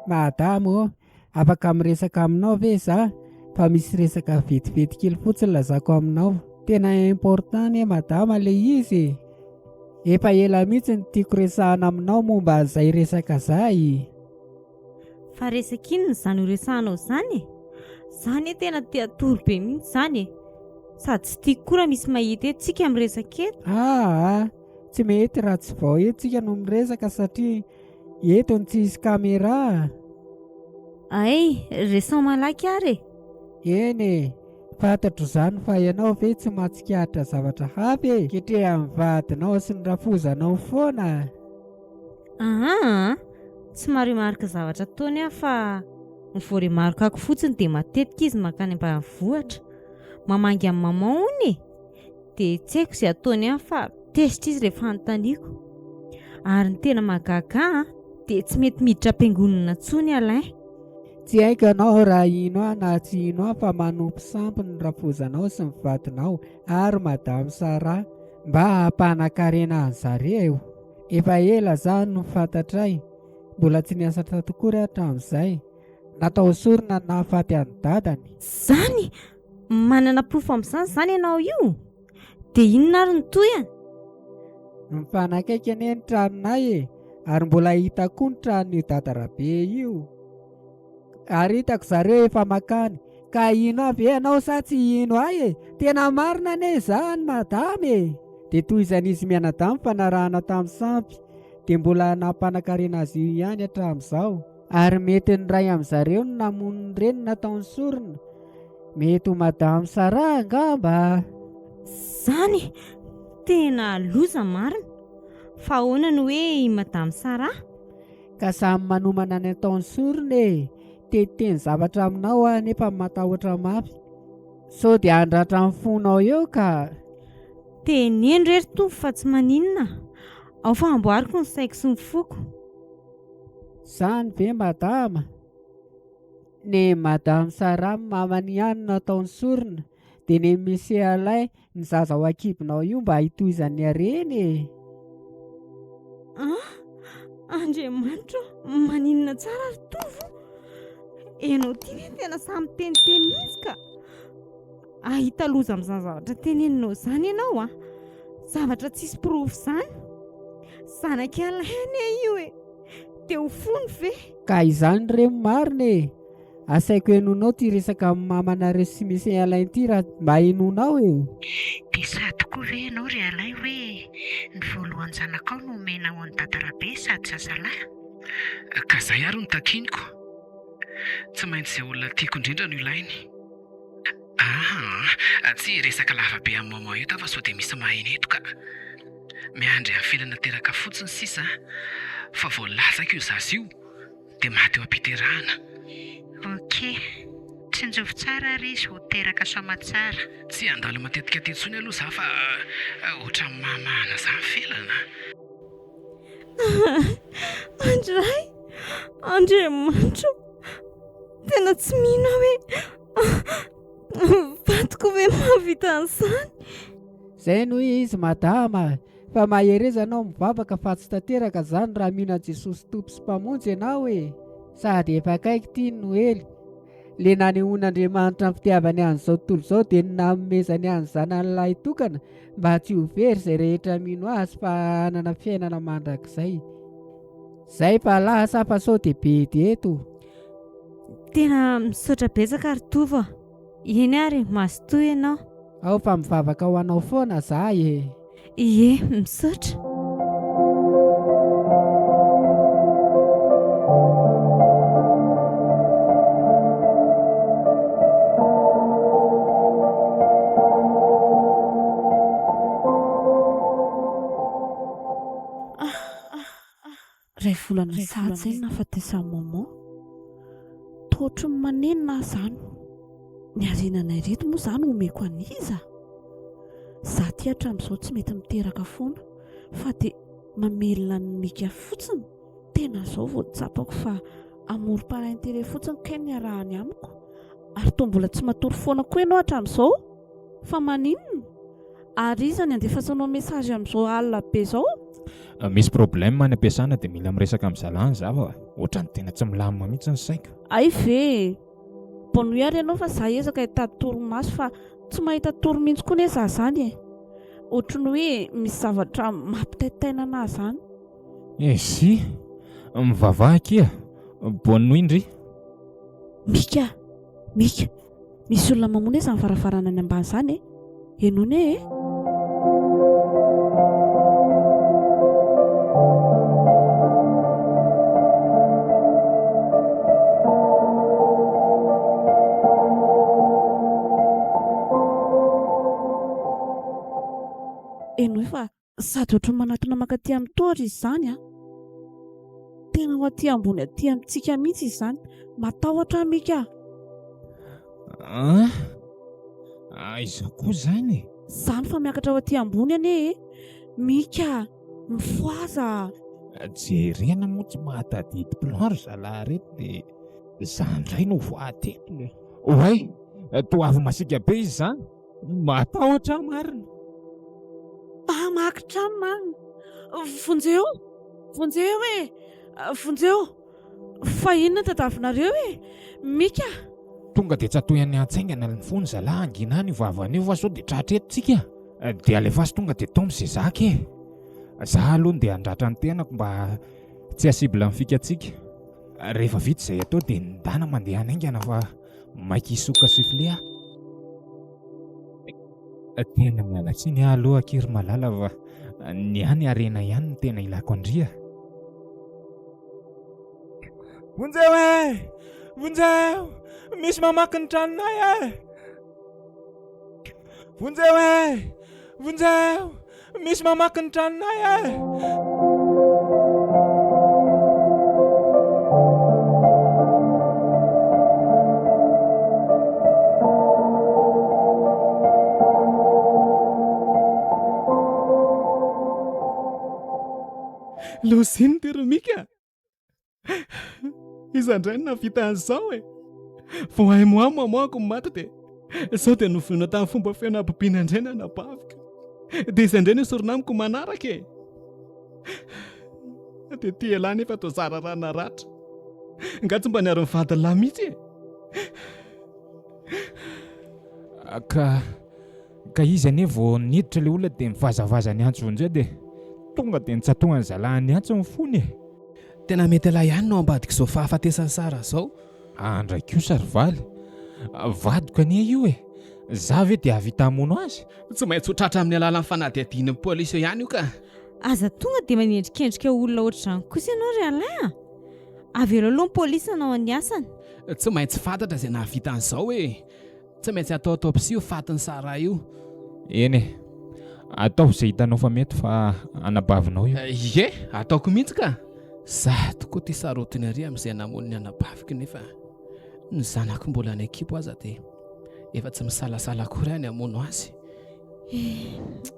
Madamo, afaka miresaka aminao ve za? Fa misy resaka vetivety kely fotsiny lazako aminao. Tena important madama ilay izy. Efa ela mihitsy ny tiako resahana aminao momba an'izay resaka zay. Fa resaka inona izany ho resahanao izany? Izany tena tia tory be mihitsy izany. Sady tsy tiako koa raha misy mahita eto amin'ny resaka eto. Tsy mety raha tsy vao eto no miresaka satria eto ny tsisy kamera. Ay, resan malaky ary. Eny, fantatro izany fa ianao ve tsy matsikahatra zavatra hafa e? Ketrehan'ny vadinao sy ny rafozanao foana. Tsy marimarika zavatra ataony aho fa ny voaremarika ako fotsiny dia matetika izy makany ambanivohitra. Mamangy amin'ny mama hony. Dia tsy haiko izay ataony aho fa tezitra izy rehefa anontaniako. Ary ny tena magaga dia tsy mety miditra am-piangonana intsony alay. Tsy haiko ianao raha ino aho na tsy ino aho fa manompo sampy ny rafozanao sy ny vadinao ary madamo Sara mba hampanakarena an'zareo. Efa ela izany no fantatray. Mbola tsy niasatra tokoa hatramin'izay. Natao sorona nahafaty an'ny dadany. Zany? Manana profo amin'izany ianao io? Dia inona ary ny toy a? Mifanakaiky anie ny tranonay e, ary mbola hita koa ny tranon'io dadarabe io. Ary hitako zareo efa makany. Ka ino avy ianao sa tsy ino ahy e? Tena marina ane izany madama e. Dia toy izany izy mianadahy mifanarahana tamin'ny sampy, dia mbola nampanankarena azy io ihany hatramin'izao. Ary mety ny ray amin'izareo no namono ny reny nataony sorona. Mety ho madama Sara angamba. Zany tena loza marina. Fa ahoana no hoe madama Sara? Ka samy manomana ny ataony sorona e. Teteny zavatra aminao aho nefa matahotra mafy. Sao dia handratra amin'ny fonao eo ka. Teneno rery to fa tsy maninona. Ao fa amboariko ny saiko sy ny foko. Zany ve madama? Ne madama Sara mamany ihany nataony sorona, dia ne misy alay ny zaza ao akibonao io mba hitohizany hareny e. Andriamanitra, maninona tsara ry tovo. Ianao ty ve tena samy teniteny mihitsy ka. Ahita loza amin'izany zavatra teneninao izany ianao a. Zavatra tsisy pirofo izany. Zanaka alahany io e. Dia ho fony ve? Ka izany remo marina e. Asaiko henonao ty resaka amin'ny mamanareo sy misy alainy ty raha mba henonao e. Dia sady koa ve ianao ry alay hoe ny voalohany zanakao no omena ho an'ny dadarabe sady zazalahy? Ka izay ary no takiniko. Tsy maintsy izay olona tiako indrindra no ilainy. Tsy resaka lavabe amin'ny mama io fa sao dia misy maheno eto ka. Miandry amin'ny filana teraka fotsiny sisa. Fa vao lasaka io zasy io dia maty eo ampiterahana. Ok, tsy njovy tsara ary izy ho teraka soamatsara. Tsy andalo matetika tetsony aloha za fa ohatra mamana za felana. Andray, Andriamanitra, tena tsy mihina hoe vatiko ve mahavita an'izany? Zay no izy madama, fa maherezanao mivavaka fa tsy tanteraka zany raha mihina Jesosy tompo sy mpamonjy ianao e. Sady efa akaiky ity ny Noely. Le nanehoan'Andriamanitra ny fitiavany an'izao tontolo izao dia nanomezany an'ny zanany lahy tokana mba tsy ho very izay rehetra mino azy fa hanana fiainana mandrakizay. Zay fa lasa fa sao dia be eto. Tena misaotra betsaka ary tovo. Eny ary mazotoy ianao. Ao fa mivavaka ho anao foana zahay e. Ie, misaotra. Ray volana sady izay nahafatesany mama. Totra ny manenina izany. Ny arenana ireto moa izany omeko aniza. Za ty hatramin'izao tsy mety miteraka foana fa dia mamelona ny mika fotsiny. Tena izao vao tsapako fa amorom-paraintere fotsiny kay ny arahany amiko. Ary toa mbola tsy matory foana koa ianao hatramin'izao. Fa maninona? Ary iza ny andefasanao mesazy amin'izao alina be izao? Misy problème any am-piasana dia mila miresaka amin'ny zalany zava. Ohatrany tena tsy milamina mihitsy ny saiko. Ay ve, bono ary ianao fa za ezaka hitady torimaso fa tsy mahita toromintsy koa neza zany e. Ohatrany hoe misy zavatra mampitaitaina anazy zany. Si, mivavaha bono indry. Mika, misy olona mamono eza amin'ny varavarana any ambany zany e. Enone e. Enoe fa sady ohatry manatona makaty amin'ny tory izy zany a. Tena ho aty ambony aty amintsika mihitsy izy zany. Matahotra mika. Iza koa zany. Zany fa miakatra ho aty ambony ane e. Mika, mifoaza. Jerena moa tsy mahatadidy ploro zalahy reto dia zany indray no voateto. Oay, toa avy masika be izy zany. Matahotra marina. Makitra marina. Vonjeo e. Vonjeo. Fa inona tadavinareo e. Mika. Tonga dia tsy atoy any an-tsaingana ny fony zalahy anginany vavany io fa sao dia tratra eto tsika. Dia alefa sy tonga dia tao amin'izay zaka e. Za aloha dia handratra ny tenako mba tsy hasibla amin'ny fikatsika. Rehefa vita izay atao dia ndana mandeha anaingana fa maika hisoka sifle aho. Tena miala tsiny aho aloha akiry malala fa ny any arena ihany no tena ilako andria. Vonjeo e! Vonjeo! Misy mamaky ny tranonay e! Vonjeo e! Vonjeo! Misy mamaky ny tranonay e! Losiny teromika izandray no navita an'izao e. Vao hay moamoamoako maty dia izao dia novoina tamin'ny fomba fianabobina indray na nabavika. Dia izandray no soronamiko manaraka e. Dia tia lahy nefa toa zara rana ratra. Ngatsy mba niaro mivady lahy mihitsy e. Ka izy anie vao niditra ilay olona dia mivazavaza ny antso vonjeo dia tonga dia nitsatohany zalahany antso ny fony e. Tena mety lahy ihany no ambadika izao fahafatesany sara izao. Andray kosa ry valy. Vadiko anie io e. Za ve dia avita hamono azy? Tsy maintsy ho tratra amin'ny alalan'ny fanadihadiana ny polisy ihany io ka. Aza tonga dia manendrikendrika olona ohatr'izany kosa ianao ry alahy. Avela aloha ny polisy anao any asany. Tsy maintsy fantatra izay nahavita an'izao e. Tsy maintsy atao autopsie io fatiny sara io. Eny e. Atao izay hitanao fa mety fa anabavinao io. Ie, ataoko mihitsy ka. Za tokoa tia sarotiny ary amin'izay namono ny anabaviko nefa ny zanako mbola any ekipo aza dia efa tsy misalasala akory any hamono azy.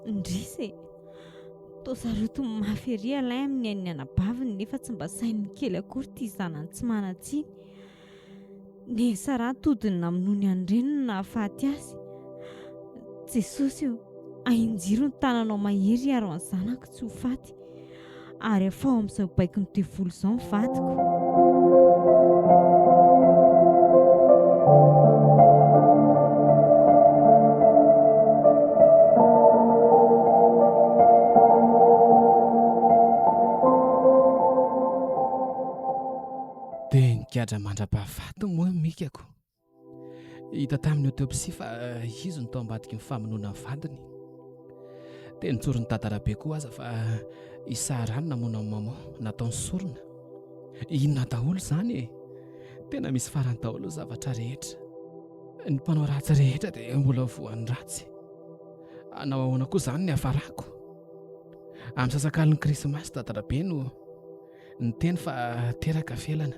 Ndrisy toa sarotiny mafy ery alahy amin'ny any anabaviny nefa tsy mba sainy kely akory tia zanany tsy manatsiny. Ne sara todiny namono andreniny nahafaty azy. Jesosy io, ainjiro ny tananao mahery aro ny zanako tsy ho faty. Ary afao amin'izao baiko ny devolo izao ny vadiko. Dia nikadra mandra-pahafaty moa mikako. Hita tamin'ny autopsie fa izy no tao ambadiky ny famonoana ny vadiny. Dia nitsory ny tantara-be koa aza fa isarany namono amin'ny mama nataony sorona. Inona daholo izany e. Tena misy farany daholo zavatra rehetra. Ny mpanao ratsy rehetra dia mbola voan'ny ratsy. Anao ahoana koa izany ny hafarako. Amin'ny sasakalin'ny Krismasy tantara-be no niteny fa teraka felana.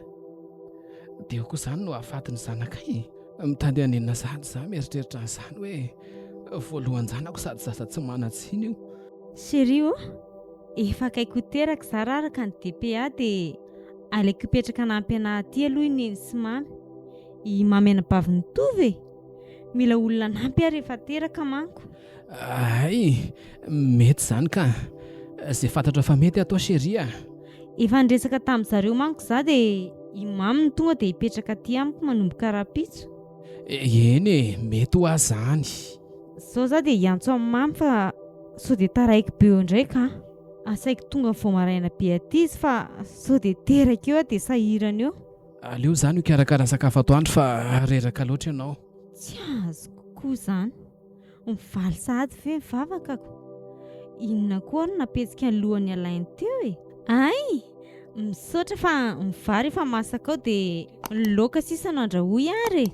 Dia koa izany no hahafaty ny zanakay. Mitady anenina sady za mieritreritra n'izany hoe voalohany zanako sady zaza tsy manatsiny io. Serio? Efa akaiko teraka za raraka ny DPA dia alaiko hipetraka anampy anahy aty aloha i neny sy mamy. I mamy anabaviny tovy e. Mila olona anampy ary efa teraka manko. Ay, mety izany ka. Izay fantatra fa mety atao sheria. Efa nresaka tamin'ny zareo manko za dia i mamy ny tonga dia hipetraka aty amiko manomboka rapitso. Eny e, mety ho azany. Zao za dia hiantso amin'ny mamy fa sao dia taraiko be eo indray ka. Asaiko tonga vao maraina be aty izy fa sao dia teraka eo dia sahirana eo. Aleo izany ho karakara sakafo atoandro fa reraka loatra ianao. Tsy azoko koa izany. Mivaly sahady ve mivavakako. Inona koa no napetsika ny lohan'ny alainy teo e. Ay, misaotra fa ny vary efa masaka ao dia ny laoka sisa no andrahoy ary.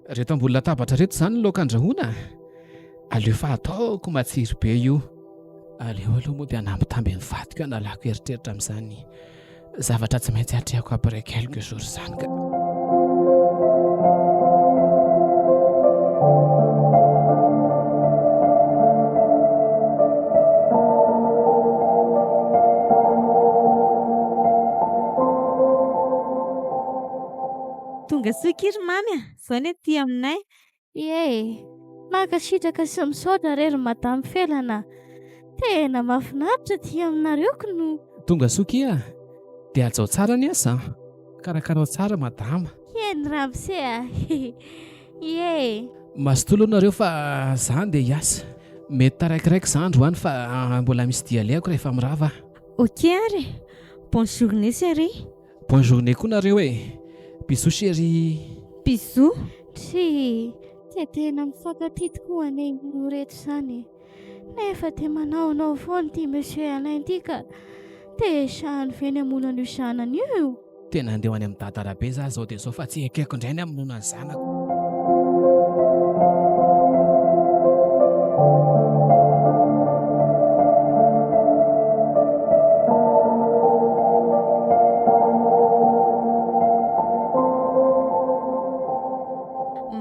Reto ambony latabatra reto izany ny laoka andrahoina. Aleo fa ataoko matsiro be io. Aleo aloha moa dia hanambitamby ny vadiko analako eritreritra amin'izany zavatra tsy maintsy hatrehako après quelques jours izany ka. Tonga sokiry mamy zao ny aty aminay. Ie, makasitraka sy misaotra rery madame felana. Tena mahafinaritra ty aminareoko no. Tonga sokia, dia ajao tsara ny asa. Karakarao tsara madama. Eny ramose a. Ie. Masytolo anareo fa za andeha hiasa. Mety taraikiraiky za androany fa mbola misy dia aleako rehefa mirava. Ok ary, bonne journée chérie. Bonne journée koa nareo e. Bisous chérie. Bisous. Tsy dia tena mifankatia tokoa any Emilio reto izany. Nefa dia manaonao foana ity monsieur Alain ity ka dia sahany veny hamonana io zanany io. Tena andeha any amin'ny Tantara be za zao dia zao fa tsy ekeko indray ny hamonana ny zanako.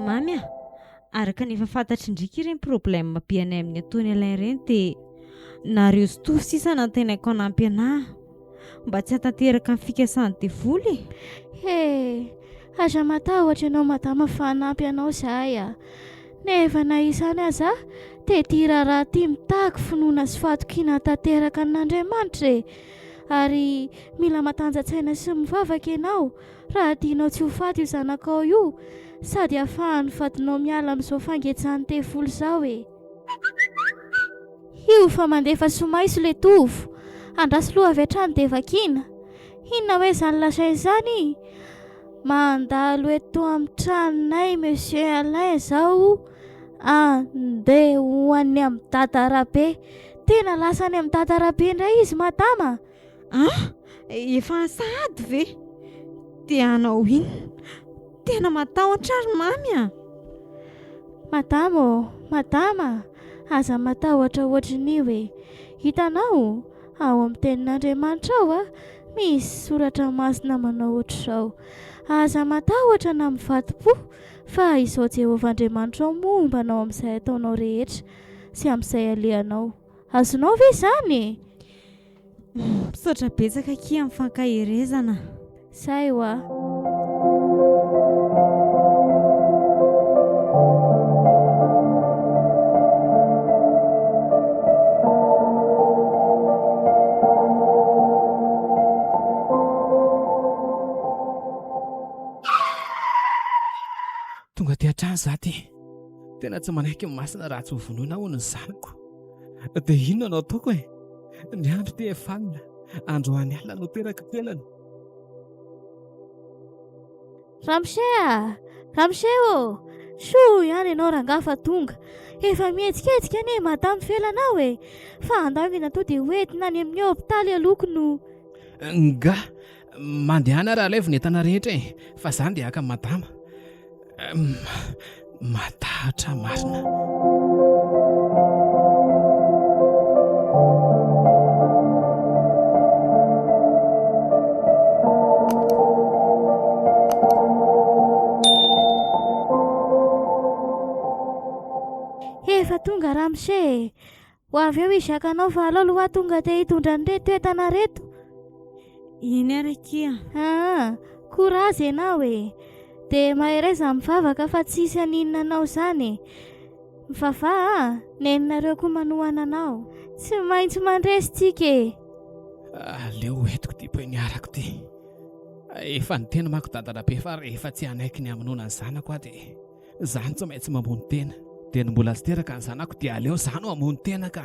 Mamy a, araka nefa fantatry indrika ireny problème be anay amin'ny atony Alain ireny dia nareo sy toy sisa nantenaiko hanampy anahy mba tsy hatanteraka amin'ny fikasany devoly. Aza matahotra ianao madama fa hanampy anao zahay a. Nefa na isany aza dia tia raharaha tia mitahaka finoana sy fahatokiana tanteraka n'Andriamanitra e. Ary mila matanjatsaina sy mivavaka ianao raha tianao tsy ho faty io zanakao io sady ahafahany fadinao miala amin'izao fangetsan'ny tefolo izao e. Io fa mandefa somaiso le tovo andrasy loha avy hatrany dia vakiana. Inona hoe izany lasainy izany? Mandalo eto amin'ny tranonay monsieur Alain izao andeha ho any amin'ny Tantara be. Tena lasa any amin'ny Tantara be indray izy madama. Efa sady ve? Tianao iny tena matahotra ary mamy a. Madama, aza matahotra ohatran'io e. Hitanao ao amin'ny tenin'Andriamanitra ao misy soratra masina manao ohatr'izao. Aza matahotra na mivadi-po fa izao Jehovah Andriamanitra ao mombanao amin'izay ataonao rehetra sy amin'izay alehanao. Azonao ve izany? Misaotra betsaka kia amin'ny fankaherezana. Zay hoa. Tonga ty hatrany za ty. Tena tsy manaiky masina raha tsy ho vonoina hono ny zanako. Dia inona no ataoko e? Ny andro dia efanina. Andro any alina no teraka telana. Ramose ô, so ihany ianao rangafa tonga. Efa mihetsiketsika anie madame felanao e. Fa andamina to dia hoentina any amin'ny hôpitaly aloko no. Nga, mandehana raha levy netana rehetra e. Fa zany dia aka madama. Matahatra marina. Efa tonga Ramose. Ho avy eo izy akanao fa alaloha tonga dia hitondra an'ireto entana reto. Iny ary kia. Courage ianao e. Dia mahereza mivavaka fa tsisy aninona anao izany. Mivavaha neninareo koa manohana anao. Tsy maintsy mandresitsika e. Leo entiko ty poiniarako ty. Efa ny tena manko dadana be fa rehefa tsy hanaiky ny hamonoana ny zanako dia zany tsy maintsy mamono tena. Dia ny mbola tsy teraka ny zanako dia aleo zany hamono tena ka.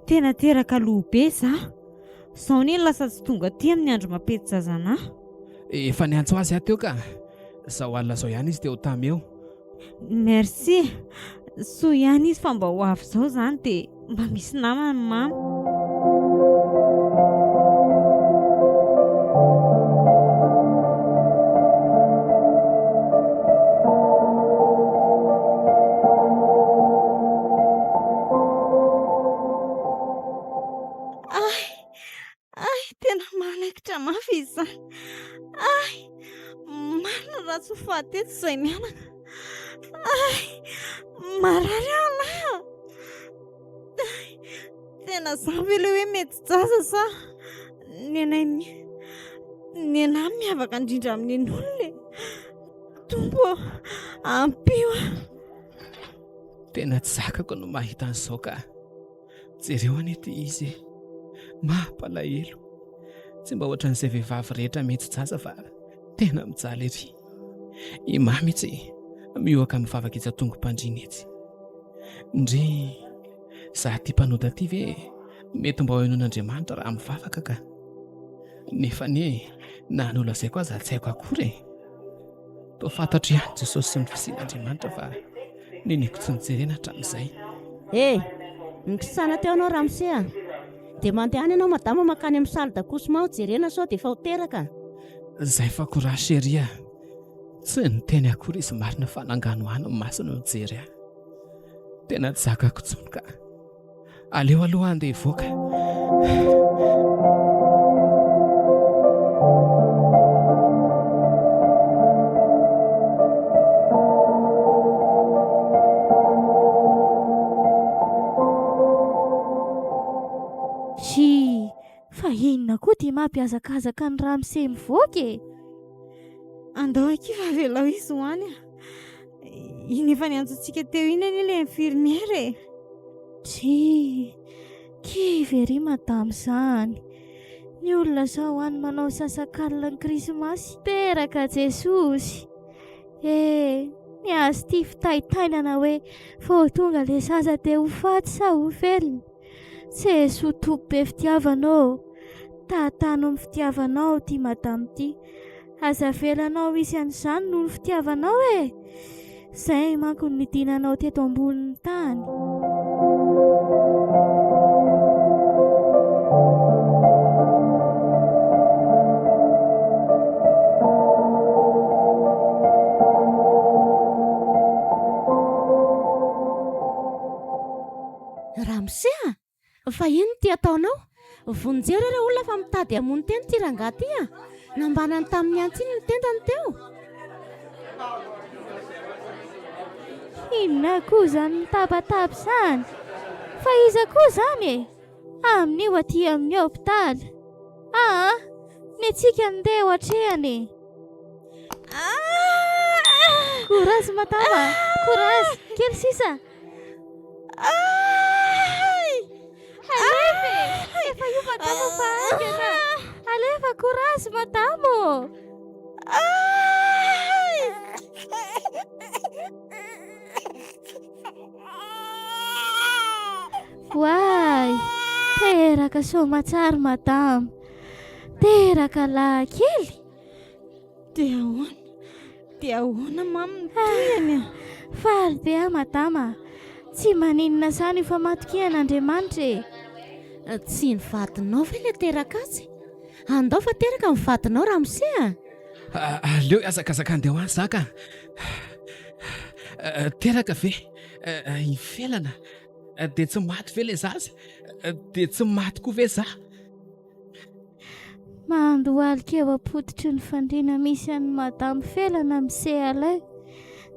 Tena teraka lohabe za. Zao ny lasa tsy tonga ty amin'ny andro mampety zazanahy. Efa ny antso azy ateo ka. Zao alina zao ihany izy dia ho tamy eo. Merci. So ihany izy fa mba ho avy zao zany dia mba misy namana mamy. Tena manaikitra mafy izany. Marina raha tsy ho fahateto izay mianaka. Marary aho. Tena zavy ilay hoe mety jaza sa ny anahy miavaka indrindra amin'ny olona. Tombo ampio. Tena tsy zakako no mahita an'izao ka. Jereo anety izy mampalahelo. Tsy mba ohatran'izay vehivavy rehetra mety jaza fa tena mijaly ery. I mamy tsy mioaka mivavaka itsatongo-pandriana etsy. Ndry za ty mpanota ty ve mety mba hoenon'Andriamanitra raha mivavaka ka. Nefa ne na ny olona izay koa za tsy haiko akory e. Toa fantatro ihany Jesosy sy ny fisian'Andriamanitra fa neneko tsy nijerena hatramin'izay. Nikisana teo anao Ramsey a. Dia mandeha any ianao madama makany amin'ny salle d'accouchement jerena sao dia efa ho teraka. Zay fa koraha sheria. Tsy niteny akory izy marina fa nangano any amin'ny masina no jery ahy. Tena tsy zakako intsony ka. Aleo aloha andeha hivoaka. Fa inona koa dia mampiazakazaka ny Ramsey mivoaka e? Andao akiva velao izy hoany a. Iny efa niantsontsika teo iny any ilay infirmière e. Kivy ery madama izany. Ny olona izao hoany manao sasakalina ny Krismasy teraka Jesosy. Niazy tia fitaitainana hoe vao tonga ilay zaza dia ho faty sa ho velona. Jesoa tompy be fitiavanao. Tatano amin'ny fitiavanao ty madama ty. Aza velanao isy an'izany noho ny fitiavanao e. Zay manko ny nidinanao teto ambonin'ny tany. Ramsey a, fa ino ty ataonao? Vonjeo ireo olona fa mitady hamono teny ty rangahy ty a. Nambanany tamin'ny antsiny ny tendany teo. Inona koa izany mitabataba izany? Fa iza koa izany e? Amin'io aty amin'ny hôpitaly. Metsika andeha ho hatrehany. Courage madama, courage, kely sisa. Efa io madama fa angana. Alefa courage madamo. Wai, teraka somatsara madama. Teraka lahy kely. Dia ahoana mamy toyany. Faly be madama. Tsy maninona izany efa matokian'Andriamanitra e. Tsy nivadinao ve ilay teraka azy? Andao fa teraka mivadinao Ramsey a. Aleo azakazaka andeha ho any zaka. Teraka ve? Ivelana. Dia tsy maty ve ilay zaza? Dia tsy maty koa ve za? Mandohalika eo apoditry ny fandriana misy an'ny madama felana misehalay.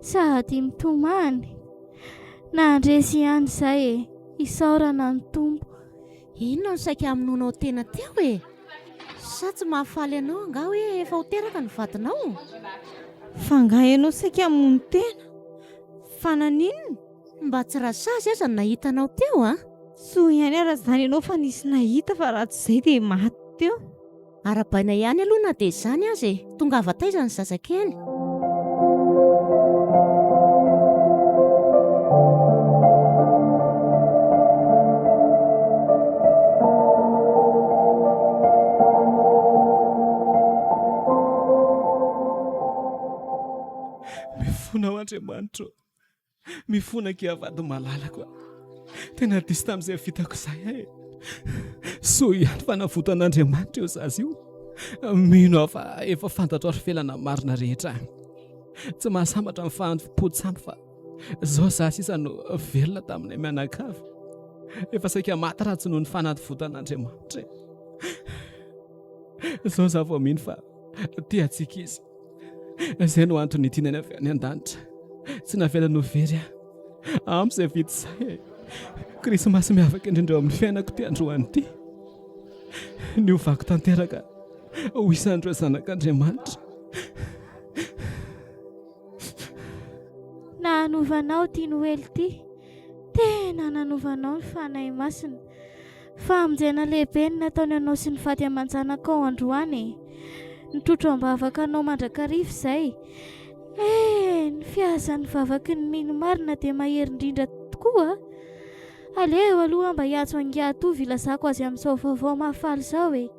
Sady mitomany. Nandresy ihany izay e. Isaorana ny tompo. Inona no saika aminonao tena teo e? Sa tsy mahafaly ianao anga hoe efa ho teraka ny vadinao? Fa nga ianao saika hamono tena. Fa naninona? Mba tsy rasazy aza nahitanao teo a? So ihany ara izany ianao fa nisy nahita fa raha tsy izay dia maty teo. Arabaina ihany aloha na dia izany azy e. Tonga avataiza ny zazakely. Mifona ao Andriamanitra. Mifona ke avady malalako. Tena diso tamin'izay vitako izay e. So ihany fanavotan'Andriamanitra eo zaza io. Mino aho fa efa fantatro ary felana marina rehetra. Tsy mahasambatra amin'ny fahantom-poditsamy fa izao zaza sisa no velona taminay mianakavy. Efa saika maty raha tsy noho ny fanavotan'Andriamanitra. Izao za vao mino fa tia antsika izy. Izay no antony tianany avy any an-danitra. Tsy navela no very aho. Amin'izay vita izay Krismasy miavaka indrindra amin'ny fiainako ty androany ty. Ny ovako tanteraka ho isan'ireo zanak'Andriamanitra. Nanovanao ty Noely ty. Tena nanovanao ny fanahy masina. Famonjena lehibe ny nataony anao sy ny vady aman-janaka ao androany. Nitrotro ambavaka anao mandrakariva izay. ny fiasan'ny vavaky ny mino marina dia mahery indrindra tokoa. Aleo aloha mba hiatso angiatovy ilazako azy amin'izao vaovao mahafaly izao e.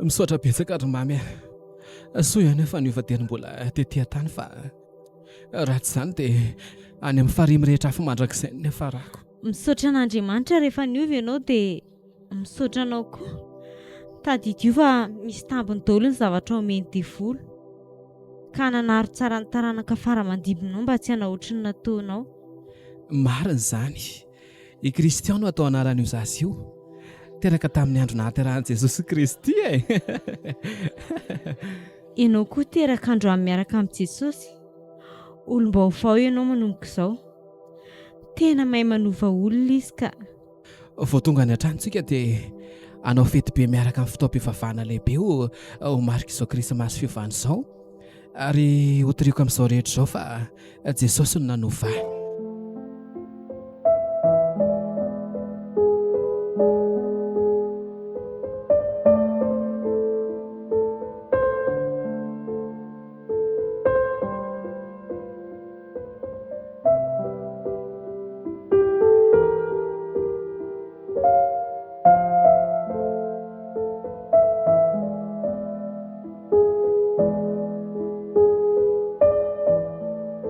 Misaotra betsaka ry mamy soa ihany efa niovadeny mbola tetỳ tany fa raha tsy izany dia any amin'ny farimy rehetra hafa mandrakizay ny farako. Misaotra an'Andriamanitra rehefa niova ianao dia misaotra anao koa. Tadidio fa misy tambiny daholo ny zavatra omeny devoly ka nanaro tsara ny taranaka fara-mandibonao mba tsy hana ohatry ny nataonao. Marina izany. I Kristiano atao anaran'io zasy io teraka tamin'ny andro nahaterahan'i Jesosy Kristy e. Ianao koa teraka andro amin'ny miaraka amin'i Jesosy. Olom-baovao ianao manomboka izao. Tena mahay manova olona izy ka. Vao tonga any an-tranontsika dia anao fety be miaraka amin'ny fitaom-pivavahana lehibe ho marika izao Krismasy Fiovana izao. Ary hotoriako amin'izao rehetra izao fa Jesosy no nanova.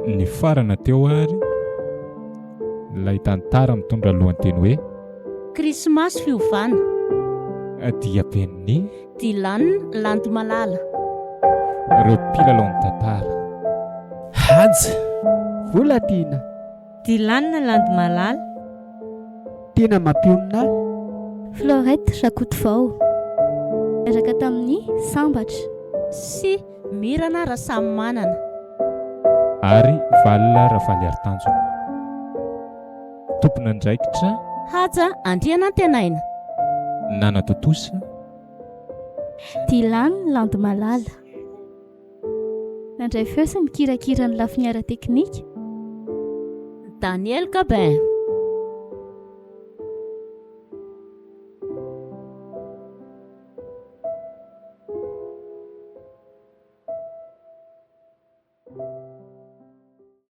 Ny farana teo ary ilay tantara mitondra lohateny hoe Krismasy Fiovana. dia penny Dilanina landy malala. ireo mpilalao tantara. Haja Volatina. Dilanina landy malala. Tena mampionina. Florette Rakotovao. Miaraka tamin'ny sambatra. Sy mirana raha samy manana. Ary valina Ravalomanana tanjo. Tompona andraikitra Haja andriana tenaina. Nana totosa Dilanina landy malala. Nandray feo sy ny kirakira ny lafiniara teknika. Daniel Gabin.